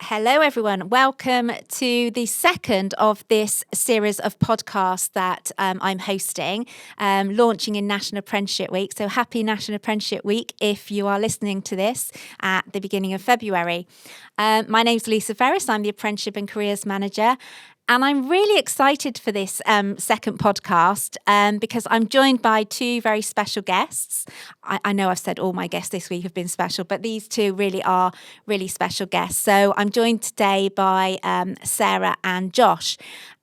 Hello, everyone. Welcome to the second of this series of podcasts that I'm hosting, launching in National Apprenticeship Week. So happy National Apprenticeship Week if you are listening to this at the beginning of February. My name's Lisa Ferris. I'm the Apprenticeship and Careers Manager. And I'm really excited for this second podcast because I'm joined by two very special guests. I know I've said all my guests this week have been special, but these two really are really special guests. So I'm joined today by Sarah and Josh.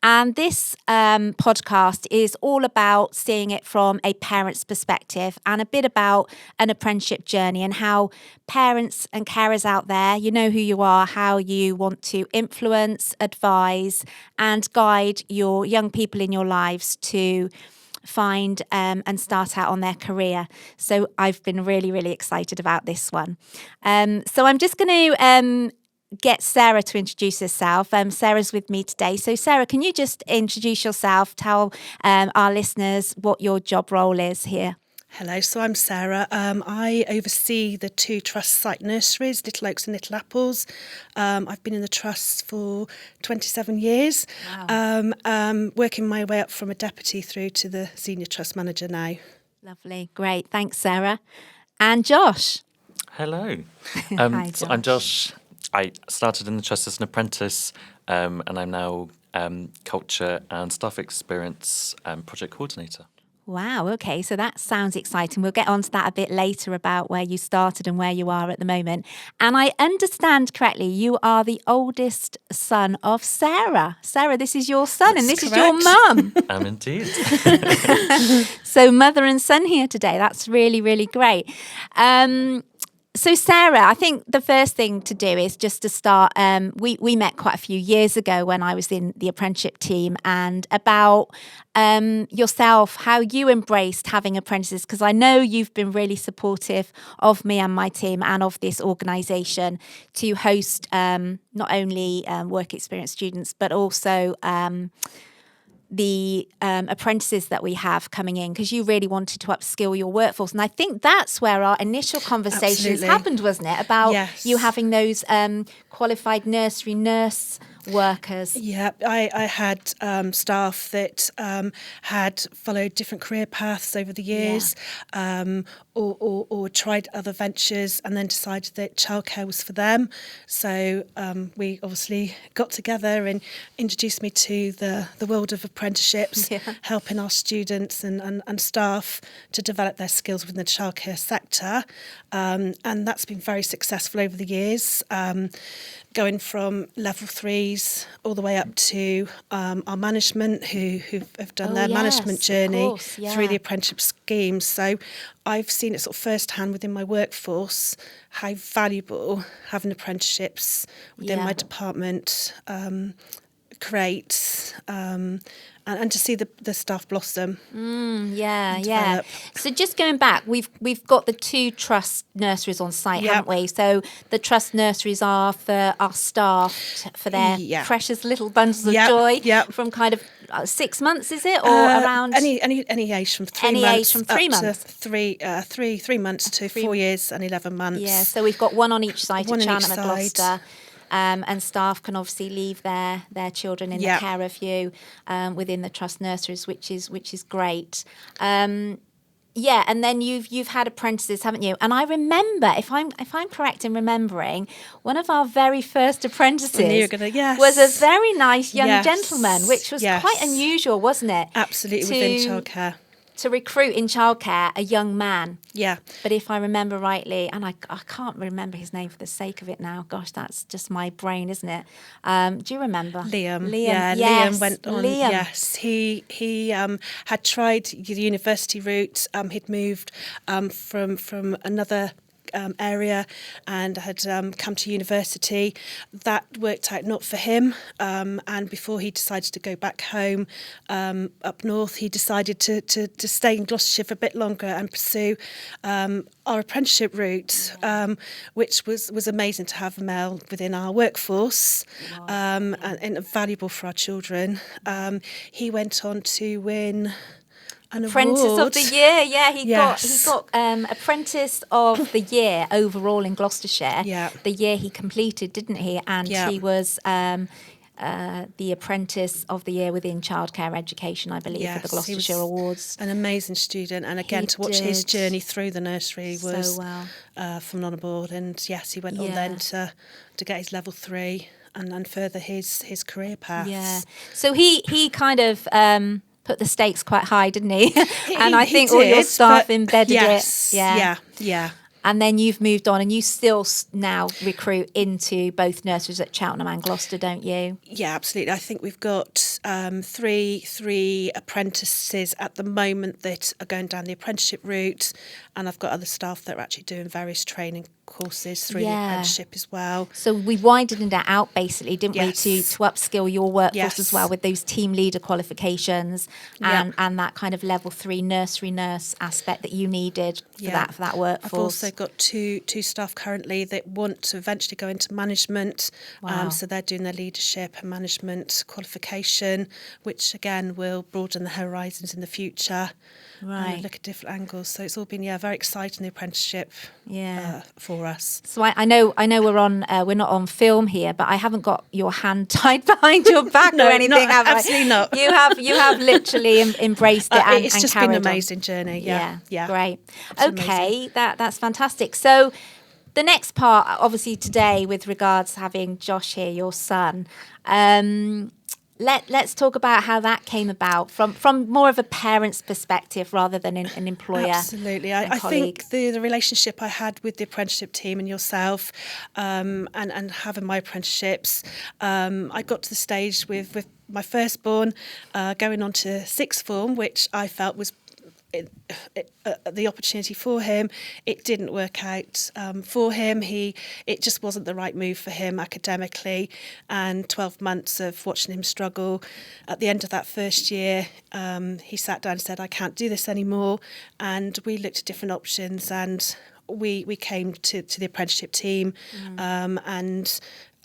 And this podcast is all about seeing it from a parent's perspective and a bit about an apprenticeship journey and how parents and carers out there, you know who you are, how you want to influence, advise and guide your young people in your lives to find and start out on their career. So I've been really, really excited about this one. So I'm just going to get Sarah to introduce herself. Sarah's with me today. So Sarah, can you just introduce yourself, tell our listeners what your job role is here? Hello, so I'm Sarah. I oversee the two trust site nurseries, Little Oaks and Little Apples. I've been in the trust for 27 years, Wow. Working my way up from a deputy through to the senior trust manager now. Lovely, great. Thanks, Sarah. And Josh. Hello. Hi, So Josh. I'm Josh. I started in the trust as an apprentice and I'm now culture and staff experience project coordinator. Wow, okay, so that sounds exciting. We'll get on to that a bit later about where you started and where you are at the moment. And I understand correctly, you are the oldest son of Sarah. Sarah, this is your son and this is your mum. Indeed. So mother and son here today. That's really, really great. So Sarah, I think the first thing to do is just to start, we met quite a few years ago when I was in the apprenticeship team, and about yourself, how you embraced having apprentices, because I know you've been really supportive of me and my team and of this organisation to host not only work experience students, but also the apprentices that we have coming in, because you really wanted to upskill your workforce. And I think that's where our initial conversations happened, wasn't it? About you having those qualified nursery nurse workers. Yeah, I had staff that had followed different career paths over the years, or tried other ventures and then decided that childcare was for them. So we obviously got together and introduced me to the world of apprenticeships, helping our students and staff to develop their skills within the childcare sector. And that's been very successful over the years, going from level 3s all the way up to our management who have done their management journey through the apprenticeship schemes. So I've seen it sort of firsthand within my workforce how valuable having apprenticeships within my department creates, and to see the staff blossom. Yeah. So just going back, we've got the two trust nurseries on site, haven't we? So the trust nurseries are for our staff, for their precious little bundles of joy from kind of 6 months, is it, or around any age from 3 months, to 3 months to 4 years and 11 months. Yeah, so we've got one on each site at Cheltenham and Gloucester. And staff can obviously leave their children in the care of you within the trust nurseries, which is great. And then you've had apprentices, haven't you? And I remember, if I'm correct in remembering, one of our very first apprentices was a very nice young gentleman, which was quite unusual, wasn't it? Absolutely, within childcare. To recruit in childcare a young man. Yeah. But if I remember rightly, and I can't remember his name for the sake of it now. Gosh, that's just my brain, isn't it? Do you remember? Liam. Yeah, Liam went on. Liam. Yes, he had tried the university route. He'd moved from another area and had come to university. That worked out not for him, and before he decided to go back home up north, he decided to stay in Gloucestershire for a bit longer and pursue our apprenticeship route, which was amazing to have a male within our workforce, and valuable for our children. He went on to win An Apprentice award. of the Year, yeah, he Yes. got Apprentice of the Year overall in Gloucestershire. Yeah. The year he completed, didn't he? And Yeah. he was the Apprentice of the Year within childcare education, I believe, for the Yes, he was Gloucestershire Awards. an amazing student, and again He to watch his did journey through the nursery so was well. phenomenal. And yes, he went on then to get his level 3 and further his career paths. Yeah. So he kind of put the stakes quite high, didn't he? And I He think all your did, staff but embedded yes, it. Yeah. Yeah. And then you've moved on, and you still now recruit into both nurseries at Cheltenham and Gloucester, don't you? Yeah, absolutely. I think we've got three apprentices at the moment that are going down the apprenticeship route, and I've got other staff that are actually doing various training courses through the apprenticeship as well. So we widened that out basically, didn't we, to upskill your workforce as well with those team leader qualifications and that kind of level 3 nursery nurse aspect that you needed for that workforce. I've also got two staff currently that want to eventually go into management. Wow. So they're doing their leadership and management qualification, which again will broaden the horizons in the future. Right. Look at different angles. So it's all been very exciting, the apprenticeship for us. So I know we're not on film here, but I haven't got your hand tied behind your back or anything, have I? Absolutely not. You have literally embraced it and it's just carried been on. an amazing journey. Yeah. Great. Absolutely Okay, amazing. that's fantastic. So the next part, obviously today, with regards to having Josh here, your son. Let's talk about how that came about from more of a parent's perspective rather than an employer. Absolutely. I think the relationship I had with the apprenticeship team and yourself and having my apprenticeships, I got to the stage with my firstborn going on to sixth form, which I felt was the opportunity for him. It didn't work out for him. It just wasn't the right move for him academically, and 12 months of watching him struggle. At the end of that first year, he sat down and said, I can't do this anymore, and we looked at different options, and we came to the apprenticeship team, and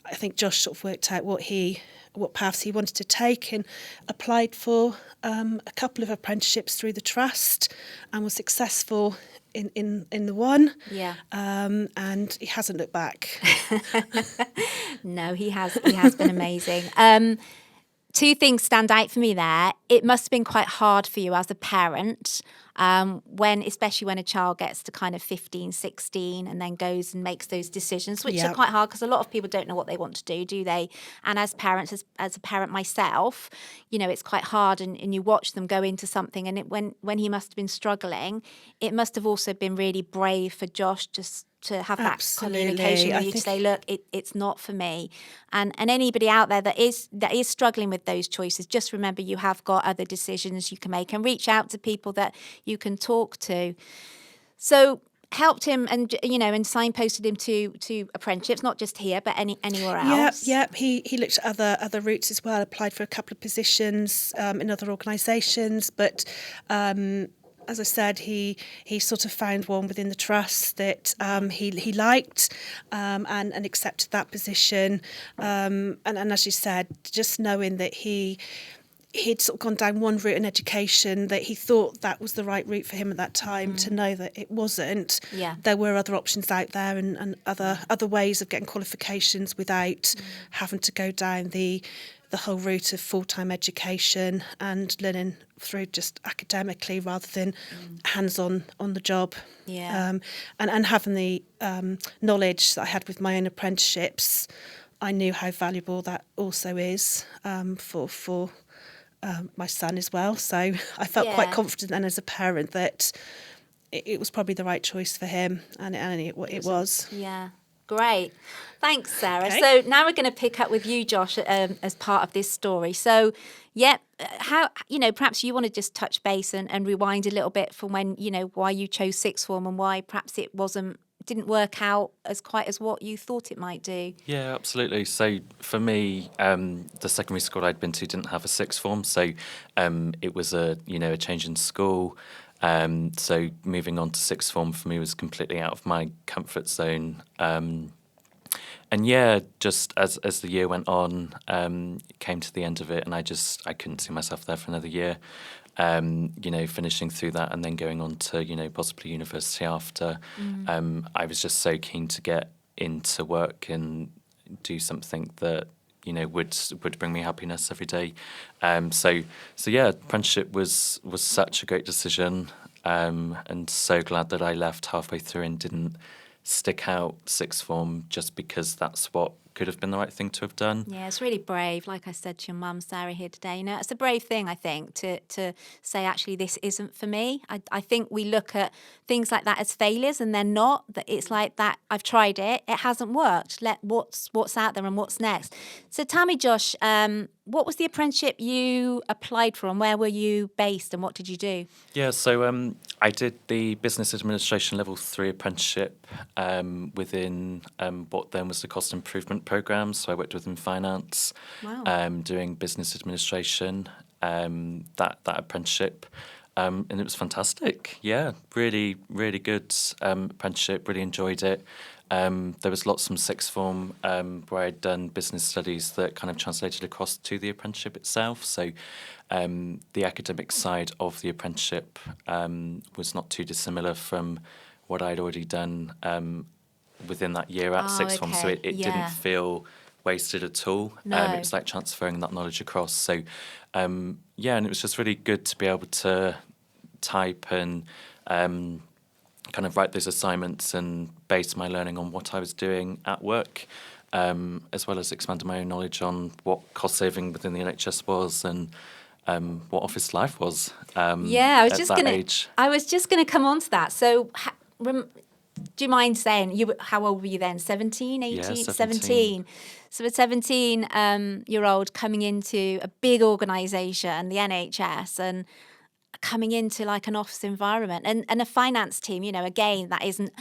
I think Josh sort of worked out what paths he wanted to take, and applied for a couple of apprenticeships through the trust, and was successful in the one. Yeah. And he hasn't looked back. No, he has been amazing. Two things stand out for me there. It must have been quite hard for you as a parent, especially when a child gets to kind of 15, 16 and then goes and makes those decisions, which are quite hard because a lot of people don't know what they want to do they? And as parents, as a parent myself, it's quite hard, and you watch them go into something, and when he must have been struggling, it must have also been really brave for Josh just to have that communication where you say, look, it's not for me. And anybody out there that is struggling with those choices, just remember you have got other decisions you can make, and reach out to people that you can talk to. So helped him and signposted him to apprenticeships, not just here, but anywhere else. Yep. He looked at other routes as well, applied for a couple of positions in other organisations, but as I said, he sort of found one within the trust that he liked and accepted that position. And as you said, just knowing that he'd sort of gone down one route in education, that he thought that was the right route for him at that time, to know that it wasn't. Yeah. There were other options out there and other ways of getting qualifications without having to go down the whole route of full-time education and learning through just academically rather than hands-on on the job. Yeah. And having the knowledge that I had with my own apprenticeships, I knew how valuable that also is for my son as well. So I felt quite confident then as a parent that it was probably the right choice for him, and it was. Yeah. Great. Thanks, Sarah. Okay. So now we're going to pick up with you, Josh, as part of this story. So, how, perhaps you want to just touch base and rewind a little bit from when, why you chose sixth form and why perhaps it didn't work out as quite as what you thought it might do. Yeah, absolutely. So for me, the secondary school I'd been to didn't have a sixth form, so it was a change in school. So moving on to sixth form for me was completely out of my comfort zone. And just as the year went on, it came to the end of it, and I couldn't see myself there for another year. finishing through that and then going on to, possibly university after. I was just so keen to get into work and do something that, would bring me happiness every day. So yeah, apprenticeship was such a great decision, and so glad that I left halfway through and didn't stick out sixth form just because that's what could have been the right thing to have done. Yeah, it's really brave. Like I said to your mum, Sarah, here today, it's a brave thing, I think, to say, actually, this isn't for me. I think we look at things like that as failures, and they're not. That it's like that, I've tried it, it hasn't worked. What's out there and what's next. So tell me, Josh, what was the apprenticeship you applied for, and where were you based, and what did you do? Yeah, so I did the Business Administration Level 3 apprenticeship within what then was the Cost Improvement Programme. So I worked within finance, Wow. doing business administration, that apprenticeship. And it was fantastic. Yeah, really, really good apprenticeship, really enjoyed it. There was lots from sixth form where I'd done business studies that kind of translated across to the apprenticeship itself. So the academic side of the apprenticeship was not too dissimilar from what I'd already done within that year at sixth form. So it didn't feel wasted at all. No. It was like transferring that knowledge across. So and it was just really good to be able to type and kind of write those assignments and base my learning on what I was doing at work, as well as expanding my own knowledge on what cost saving within the NHS was and what office life was. I was just gonna come on to that. So, do you mind saying how old were you then? 17, 18, Yeah, 17. So, a 17-year-old coming into a big organisation, the NHS, and coming into like an office environment and a finance team, again, that isn't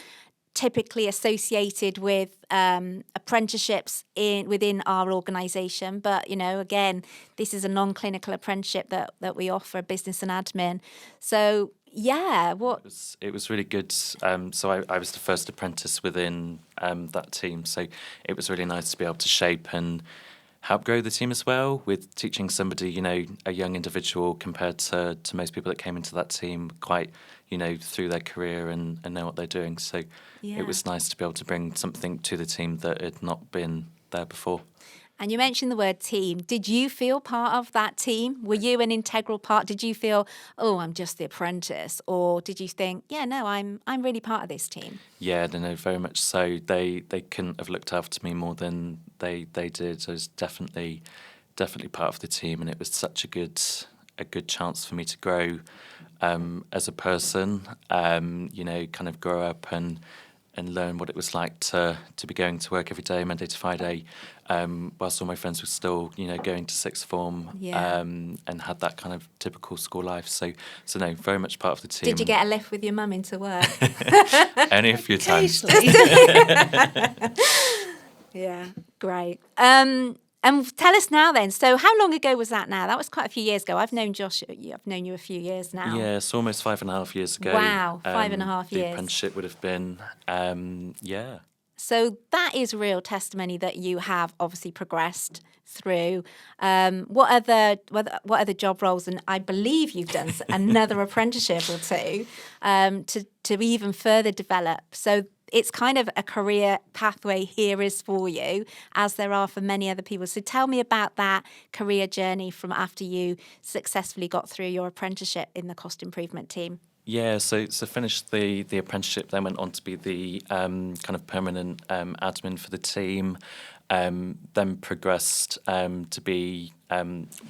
typically associated with apprenticeships within our organisation. But, again, this is a non-clinical apprenticeship that we offer, business and admin. So, yeah, It was really good. So I was the first apprentice within that team. So it was really nice to be able to shape and help grow the team as well, with teaching somebody, a young individual compared to most people that came into that team quite, through their career and know what they're doing. So it was nice to be able to bring something to the team that had not been there before. And you mentioned the word team. Did you feel part of that team? Were you an integral part? Did you feel, oh, I'm just the apprentice? Or did you think, yeah, no, I'm really part of this team? Yeah, no, very much so. They couldn't have looked after me more than they did. I was definitely part of the team, and it was such a good chance for me to grow as a person. Kind of grow up and learn what it was like to be going to work every day, Monday to Friday, whilst all my friends were still, going to sixth form, and had that kind of typical school life. So no, very much part of the team. Did you get a lift with your mum into work? Only a few times. Yeah, great. And tell us now then, so how long ago was that now? That was quite a few years ago. I've known Josh, I've known you a few years now. Yeah, it's almost 5.5 years ago. Wow, 5.5 years. The apprenticeship would have been, yeah. So that is real testimony that you have obviously progressed through. What other job roles? And I believe you've done another apprenticeship or two to even further develop. So it's kind of a career pathway here is for you, as there are for many other people. So tell me about that career journey from after you successfully got through your apprenticeship in the cost improvement team. Yeah, so finished the apprenticeship, then went on to be the kind of permanent admin for the team, then progressed to be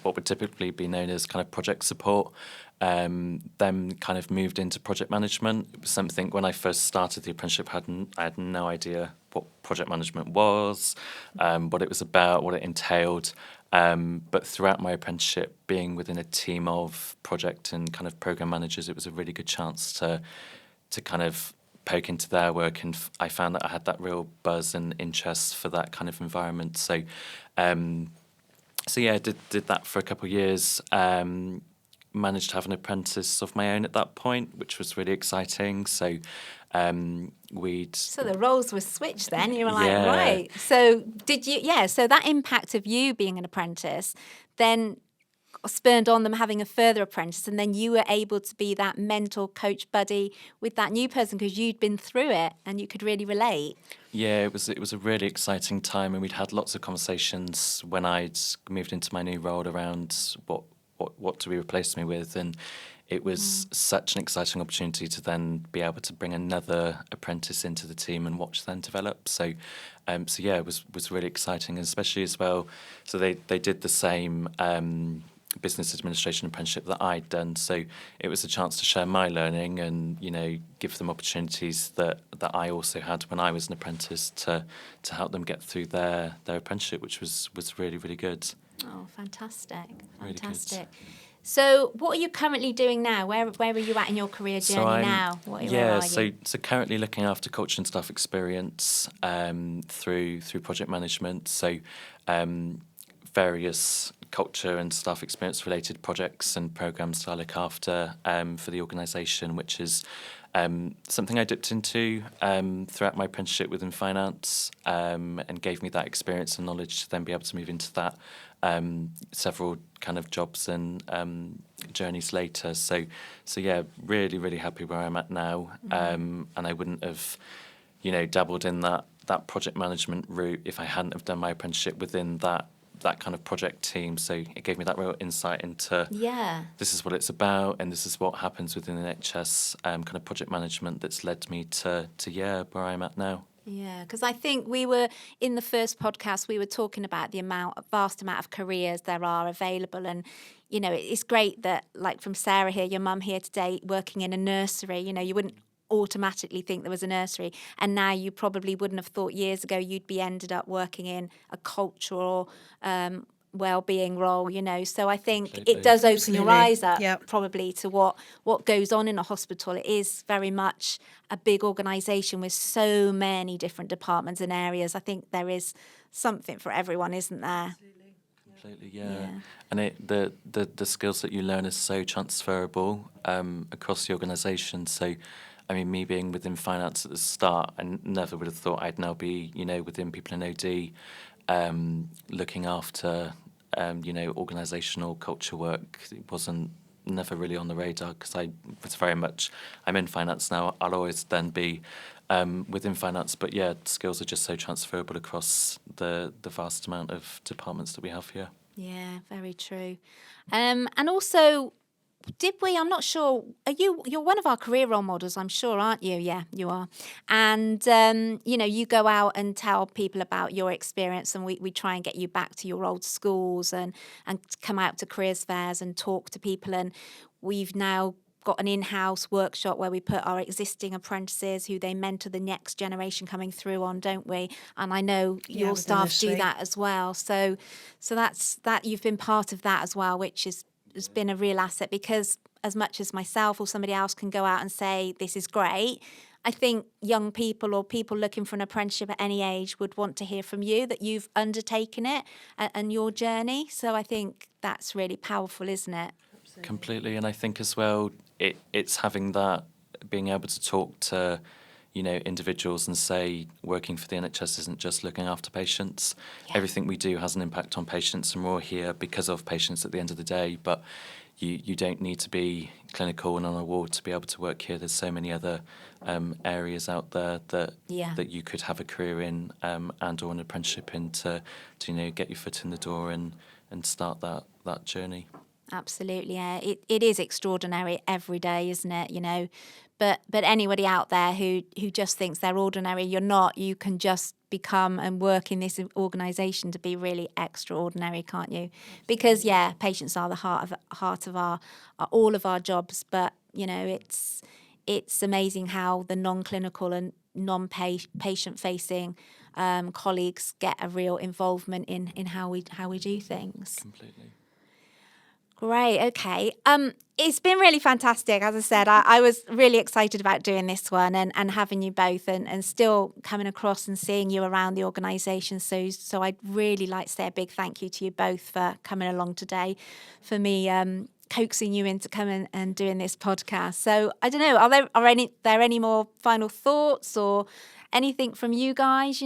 what would typically be known as kind of project support, then kind of moved into project management. It was something when I first started the apprenticeship, I had no idea what project management was, what it was about, what it entailed. But throughout my apprenticeship, being within a team of project and kind of program managers, it was a really good chance to kind of poke into their work, and I found that I had that real buzz and interest for that kind of environment. So yeah, did that for a couple of years. Managed to have an apprentice of my own at that point, which was really exciting. So So the roles were switched then. You were like, right. So did you? Yeah. So that impact of you being an apprentice, then spurned on them having a further apprentice, and then you were able to be that mentor, coach, buddy with that new person because you'd been through it and you could really relate. Yeah, it was a really exciting time, and we'd had lots of conversations when I'd moved into my new role around what do we replace me with, and it was such an exciting opportunity to then be able to bring another apprentice into the team and watch them develop. So yeah, it was really exciting, and especially as well. So they did the same business administration apprenticeship that I'd done. So it was a chance to share my learning and, give them opportunities that I also had when I was an apprentice to help them get through their apprenticeship, which was really, really good. Oh, fantastic. Really Fantastic. Good. So what are you currently doing now? Where are you at in your career journey now? Where are you? So currently looking after culture and staff experience through project management. So various culture and staff experience related projects and programs that I look after for the organisation, which is something I dipped into throughout my apprenticeship within finance and gave me that experience and knowledge to then be able to move into that several kind of jobs and journeys later. So yeah, really, really happy where I'm at now. And I wouldn't have, dabbled in that project management route if I hadn't have done my apprenticeship within that kind of project team. So it gave me that real insight into this is what it's about and this is what happens within the NHS kind of project management that's led me to where I'm at now. Yeah, because I think we were, in the first podcast, we were talking about the vast amount of careers there are available. And, it's great that, like from Sarah here, your mum here today, working in a nursery, you wouldn't automatically think there was a nursery, and now you probably wouldn't have thought years ago you'd be ended up working in a cultural well-being role, so I think it does open your eyes up probably to what goes on in a hospital. It is very much a big organisation with so many different departments and areas. I think there is something for everyone, isn't there? Completely, yeah. And the skills that you learn are so transferable across the organisation. So I mean, me being within finance at the start, I never would have thought I'd now be, within people in OD, looking after, organisational culture work. It wasn't never really on the radar because I was very much, I'm in finance now. I'll always then be within finance. But yeah, skills are just so transferable across the vast amount of departments that we have here. Yeah, very true. And also, I'm not sure, you're one of our career role models, I'm sure, aren't you? Yeah, you are. And, you go out and tell people about your experience, and we try and get you back to your old schools and come out to careers fairs and talk to people. And we've now got an in-house workshop where we put our existing apprentices who they mentor the next generation coming through on, don't we? And I know your staff do that as well. So that's that, you've been part of that as well, which has been a real asset, because as much as myself or somebody else can go out and say this is great, I think young people or people looking for an apprenticeship at any age would want to hear from you that you've undertaken it and your journey. So I think that's really powerful, isn't it? Absolutely. Completely. And I think as well, it's having that, being able to talk to individuals and say working for the NHS isn't just looking after patients. Yeah. Everything we do has an impact on patients, and we're all here because of patients at the end of the day. But you don't need to be clinical and on a ward to be able to work here. There's so many other areas out there that you could have a career in and or an apprenticeship in to get your foot in the door and start that journey. Absolutely, yeah. It is extraordinary every day, isn't it? But anybody out there who just thinks they're ordinary, you're not. You can just become and work in this organisation to be really extraordinary, can't you? Because patients are the heart of our all of our jobs. But it's amazing how the non-clinical and non-patient facing colleagues get a real involvement in how we do things. Completely. Great, okay. It's been really fantastic. As I said, I was really excited about doing this one and having you both and still coming across and seeing you around the organisation. So I'd really like to say a big thank you to you both for coming along today, for me coaxing you into coming and doing this podcast. So I don't know, are there any more final thoughts or anything from you guys,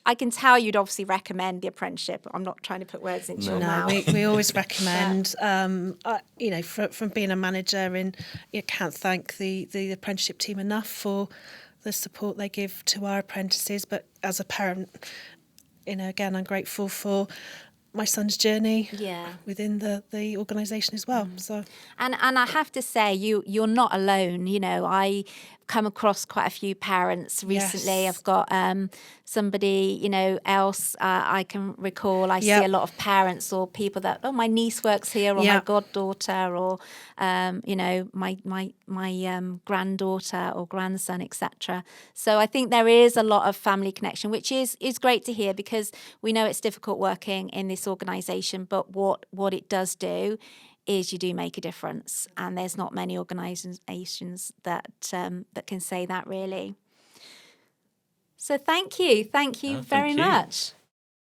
I can tell you'd obviously recommend the apprenticeship. I'm not trying to put words into your No, mouth. we always recommend, from being a manager, and you can't thank the apprenticeship team enough for the support they give to our apprentices. But as a parent, again, I'm grateful for my son's journey within the organisation as well. So, and I have to say, you're not alone. I come across quite a few parents recently. Yes. I've got somebody else I can recall. I see Yep. a lot of parents or people that my niece works here, or my Yep. goddaughter, or my granddaughter or grandson, etc. So I think there is a lot of family connection, which is great to hear, because we know it's difficult working in this organisation, but what it does do is you do make a difference, and there's not many organisations that can say that, really. So thank you Thank very you. much.